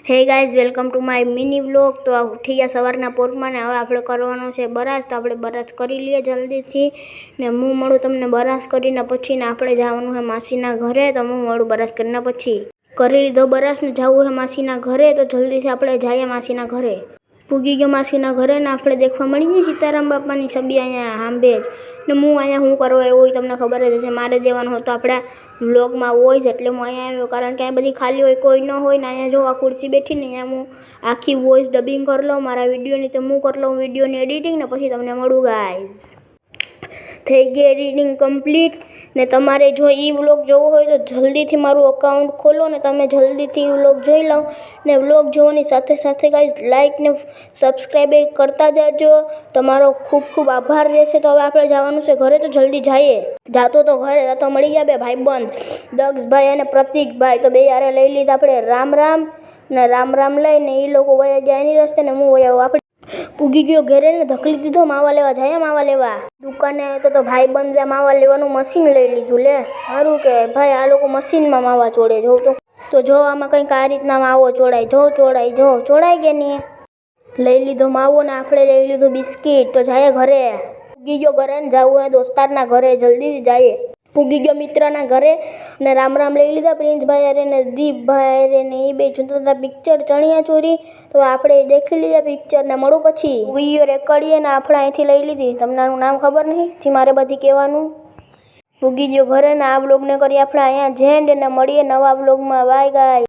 Hey guys, welcome to my mini vlog. તો આ ઉઠી ગયા સવારના પોરમાં ને હવે આપણે કરવાનો છે બરાસ. તો આપણે બરાસ કરી લઈએ જલ્દીથી ને હું મળું તમને બરાસ કરીને પછી ને આપણે જવાનું છે માસીના ઘરે. તો હું મળું બરાસ કરીને પછી. કરી લીધો બરાસ ને જવું છે માસીના ઘરે. તો જલ્દીથી આપણે જઈએ માસીના ઘરે. પૂગી ગયો માસીના ઘરે ને આપણે દેખવા મળીએ સીતારામ બાપાની છબી અહીંયા સાંભે જ. ને હું અહીંયા શું કરવા આવ્યો હોય તમને ખબર જ હશે. મારે દેવાનું હતો આપણા વ્લોગમાં હોય જ એટલે હું અહીંયા આવ્યો, કારણ કે આ બધી ખાલી હોય, કોઈ ન હોય ને અહીંયા જો આ ખુરશી બેઠી ને અહીંયા હું આખી વોઇસ ડબિંગ કરી લઉં મારા વિડીયોની. તો હું કરી લઉં વિડીયોની એડિટિંગ ને પછી તમને મળું ગાઈઝ. થઈ ગઈ એડિટિંગ કમ્પ્લીટ. ને તમારે જો એ વ્લોગ જોવો હોય તો જલ્દીથી મારું અકાઉન્ટ ખોલો ને તમે જલ્દીથી વ્લોગ જોઈ લો. ને વ્લોગ જોવાની સાથે સાથે ગાઈઝ લાઇક ને સબસ્ક્રાઈબ કરતા જાજો. તમારો ખૂબ ખૂબ આભાર રહેશે. તો હવે આપણે જવાનું છે ઘરે. તો જલ્દી જઈએ. જાતો તો ઘરે જાતો મળી ગયા બે ભાઈબંધ દક્ષભાઈ અને પ્રતિકભાઈ. તો બે યારે લઈ લીધા આપણે રામ રામ ને રામ રામ લઈને એ લોકો વયા ગયા એની રસ્તે ને હું વયા આપણે પૂગી ગયો ઘરે ને ધકલી દીધો માવા લેવા જાય. માવા લેવા દુકાને આવ્યો તો ભાઈબંધે માવા લેવાનું મશીન લઈ લીધું. લે સારું કે ભાઈ આ લોકો મશીનમાં માવા ચોડે. જોઉં તો જો આમાં કંઈક આ રીતના માવો ચોડાય. ચોડાઈ ગયા ને લઈ લીધો માવો ને આપણે લઈ લીધું બિસ્કીટ. તો જાય ઘરે. પૂગી ગયો ઘરે ને જવું હોય દોસ્તારના ઘરે. જલ્દીથી જાય. પૂગી ગયો મિત્રના ઘરે અને રામ રામ લઈ લીધા પ્રિન્સભાઈ અરે ને દીપભાઈ અરે ને એ બે જોતા હતા પિક્ચર ચણિયા ચોરી. તો આપણે દેખી લઈએ પિક્ચર ને મળું પછી. વિડીયો રેકોર્ડીએ ને આપણે અહીંથી લઈ લીધી. તમને નામ ખબર નહીં થી મારે બધી કહેવાનું. પૂગી ગયો ઘરે ને આ વ્લોગને કરી આપણે અહીંયા જેન્ડ ને મળીએ નવા વ્લોગમાં. બાય ગાય.